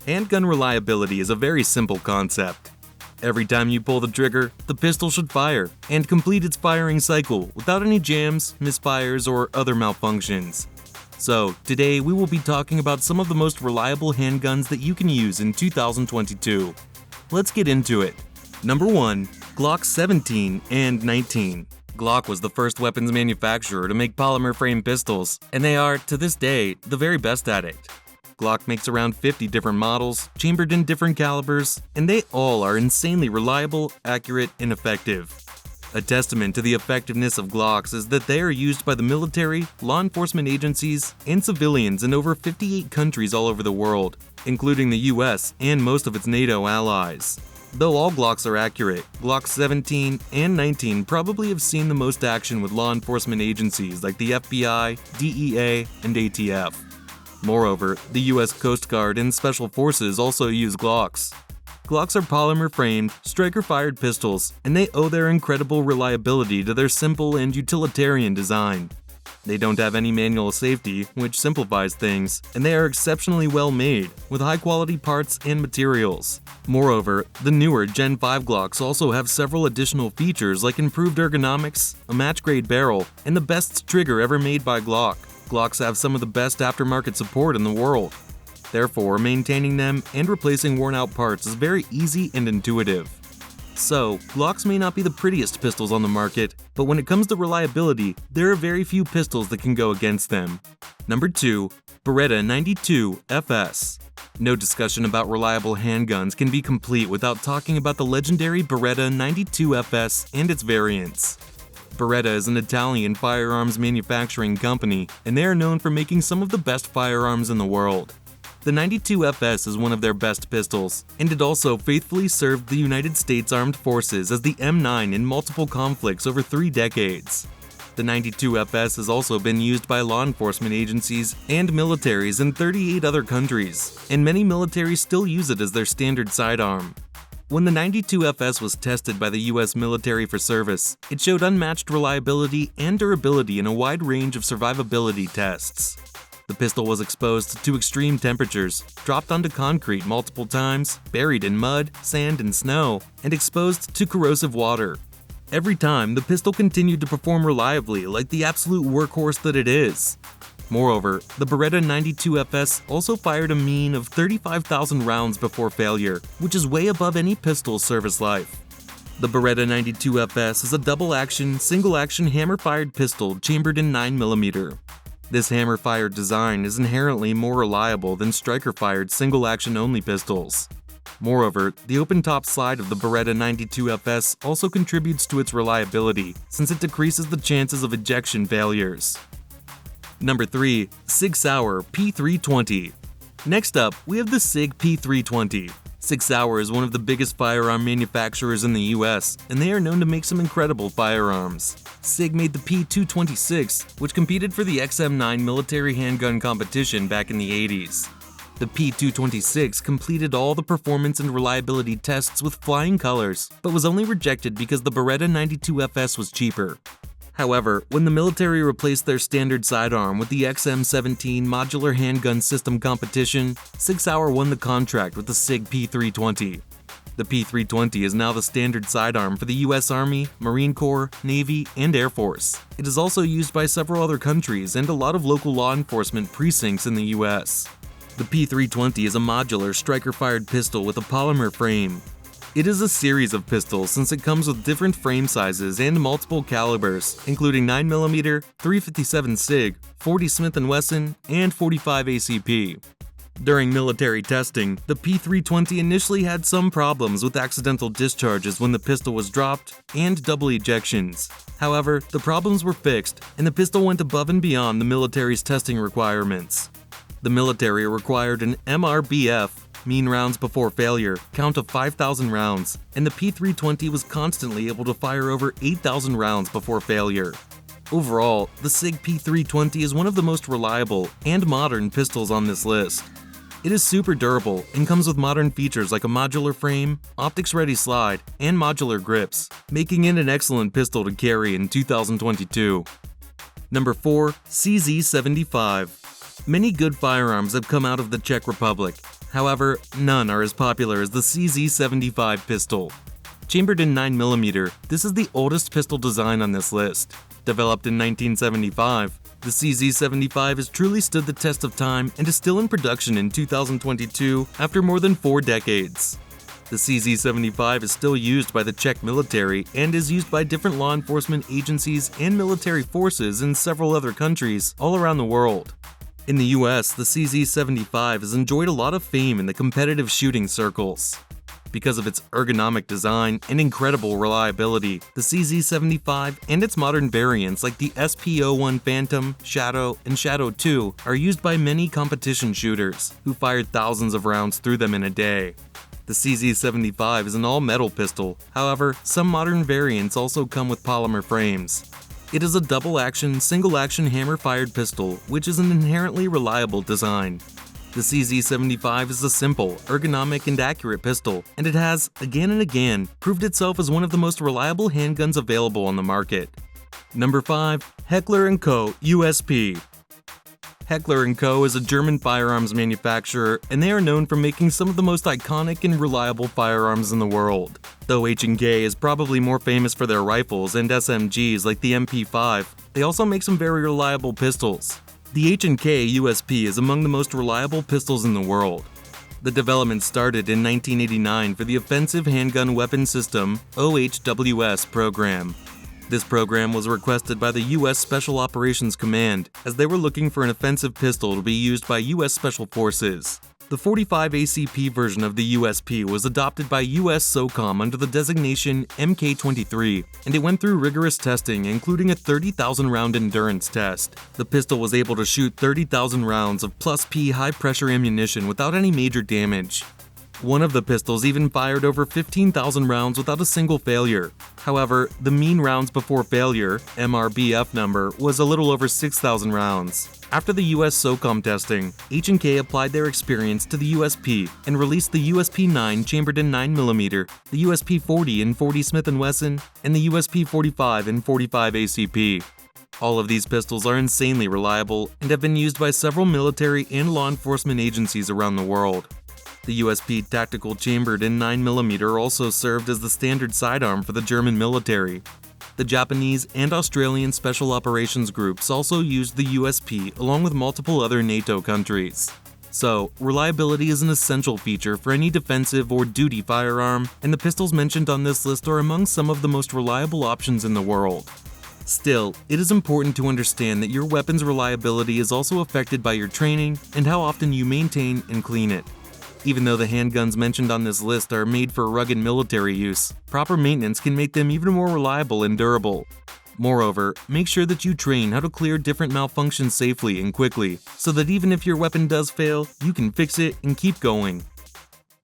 Handgun reliability is a very simple concept. Every time you pull the trigger, the pistol should fire and complete its firing cycle without any jams, misfires, or other malfunctions. So, today we will be talking about some of the most reliable handguns that you can use in 2022. Let's get into it. Number 1. Glock 17 and 19. Glock was the first weapons manufacturer to make polymer frame pistols, and they are, to this day, the very best at it. Glock makes around 50 different models, chambered in different calibers, and they all are insanely reliable, accurate, and effective. A testament to the effectiveness of Glocks is that they are used by the military, law enforcement agencies, and civilians in over 58 countries all over the world, including the US and most of its NATO allies. Though all Glocks are accurate, Glock 17 and 19 probably have seen the most action with law enforcement agencies like the FBI, DEA, and ATF. Moreover, the US Coast Guard and Special Forces also use Glocks. Glocks are polymer-framed, striker-fired pistols, and they owe their incredible reliability to their simple and utilitarian design. They don't have any manual safety, which simplifies things, and they are exceptionally well made, with high-quality parts and materials. Moreover, the newer Gen 5 Glocks also have several additional features like improved ergonomics, a match-grade barrel, and the best trigger ever made by Glock. Glocks have some of the best aftermarket support in the world. Therefore, maintaining them and replacing worn-out parts is very easy and intuitive. So, Glocks may not be the prettiest pistols on the market, but when it comes to reliability, there are very few pistols that can go against them. Number 2. BERETTA 92 FS. No discussion about reliable handguns can be complete without talking about the legendary BERETTA 92 FS and its variants. BERETTA is an Italian firearms manufacturing company, and they are known for making some of the best firearms in the world. The 92 FS is one of their best pistols, and it also faithfully served the United States Armed Forces as the M9 in multiple conflicts over 3 decades. The 92 FS has also been used by law enforcement agencies and militaries in 38 other countries, and many militaries still use it as their standard sidearm. When the 92 FS was tested by the US military for service, it showed unmatched reliability and durability in a wide range of survivability tests. The pistol was exposed to extreme temperatures, dropped onto concrete multiple times, buried in mud, sand, and snow, and exposed to corrosive water. Every time, the pistol continued to perform reliably like the absolute workhorse that it is. Moreover, the BERETTA 92 FS also fired a mean of 35,000 rounds before failure, which is way above any pistol's service life. The BERETTA 92 FS is a double-action, single-action hammer-fired pistol chambered in 9mm. This hammer-fired design is inherently more reliable than striker-fired single-action-only pistols. Moreover, the open-top slide of the BERETTA 92 FS also contributes to its reliability, since it decreases the chances of ejection failures. Number 3. SIG SAUER P320. Next up, we have the SIG P320. SIG SAUER is one of the biggest firearm manufacturers in the US, and they are known to make some incredible firearms. SIG made the P226, which competed for the XM9 military handgun competition back in the 80s. The P226 completed all the performance and reliability tests with flying colors, but was only rejected because the BERETTA 92 FS was cheaper. However, when the military replaced their standard sidearm with the XM17 modular handgun system competition, SIG SAUER won the contract with the SIG P320. The P320 is now the standard sidearm for the US Army, Marine Corps, Navy, and Air Force. It is also used by several other countries and a lot of local law enforcement precincts in the US. The P320 is a modular striker-fired pistol with a polymer frame. It is a series of pistols since it comes with different frame sizes and multiple calibers, including 9mm, 357 SIG, 40 Smith & Wesson, and 45 ACP. During military testing, the P320 initially had some problems with accidental discharges when the pistol was dropped and double ejections. However, the problems were fixed, and the pistol went above and beyond the military's testing requirements. The military required an MRBF, mean rounds before failure, count of 5,000 rounds, and the P320 was constantly able to fire over 8,000 rounds before failure. Overall, the SIG P320 is one of the most reliable and modern pistols on this list. It is super durable and comes with modern features like a modular frame, optics-ready slide, and modular grips, making it an excellent pistol to carry in 2022. Number 4. CZ75. Many good firearms have come out of the Czech Republic. However, none are as popular as the CZ75 pistol. Chambered in 9mm, this is the oldest pistol design on this list. Developed in 1975, the CZ75 has truly stood the test of time and is still in production in 2022 after more than 4 decades. The CZ75 is still used by the Czech military and is used by different law enforcement agencies and military forces in several other countries all around the world. In the US, the CZ75 has enjoyed a lot of fame in the competitive shooting circles. Because of its ergonomic design and incredible reliability, the CZ75 and its modern variants like the SP01 Phantom, Shadow, and Shadow 2 are used by many competition shooters, who fired thousands of rounds through them in a day. The CZ75 is an all-metal pistol, however, some modern variants also come with polymer frames. It is a double-action, single-action hammer-fired pistol, which is an inherently reliable design. The CZ75 is a simple, ergonomic, and accurate pistol, and it has, again and again, proved itself as one of the most reliable handguns available on the market. Number 5. Heckler Koch USP. Heckler Co. is a German firearms manufacturer, and they are known for making some of the most iconic and reliable firearms in the world. Though H&K is probably more famous for their rifles and SMGs like the MP5, they also make some very reliable pistols. The H&K USP is among the most reliable pistols in the world. The development started in 1989 for the Offensive Handgun Weapon System (OHWS) program. This program was requested by the U.S. Special Operations Command, as they were looking for an offensive pistol to be used by U.S. Special Forces. The 45 ACP version of the USP was adopted by U.S. SOCOM under the designation MK23, and it went through rigorous testing, including a 30,000-round endurance test. The pistol was able to shoot 30,000 rounds of +P high-pressure ammunition without any major damage. One of the pistols even fired over 15,000 rounds without a single failure. However, the mean rounds before failure, MRBF number, was a little over 6,000 rounds. After the US SOCOM testing, H&K applied their experience to the USP and released the USP-9 chambered in 9mm, the USP-40 in 40 Smith & Wesson, and the USP-45 in 45 ACP. All of these pistols are insanely reliable and have been used by several military and law enforcement agencies around the world. The USP tactical chambered in 9mm also served as the standard sidearm for the German military. The Japanese and Australian Special Operations Groups also used the USP along with multiple other NATO countries. So, reliability is an essential feature for any defensive or duty firearm, and the pistols mentioned on this list are among some of the most reliable options in the world. Still, it is important to understand that your weapon's reliability is also affected by your training and how often you maintain and clean it. Even though the handguns mentioned on this list are made for rugged military use, proper maintenance can make them even more reliable and durable. Moreover, make sure that you train how to clear different malfunctions safely and quickly, so that even if your weapon does fail, you can fix it and keep going.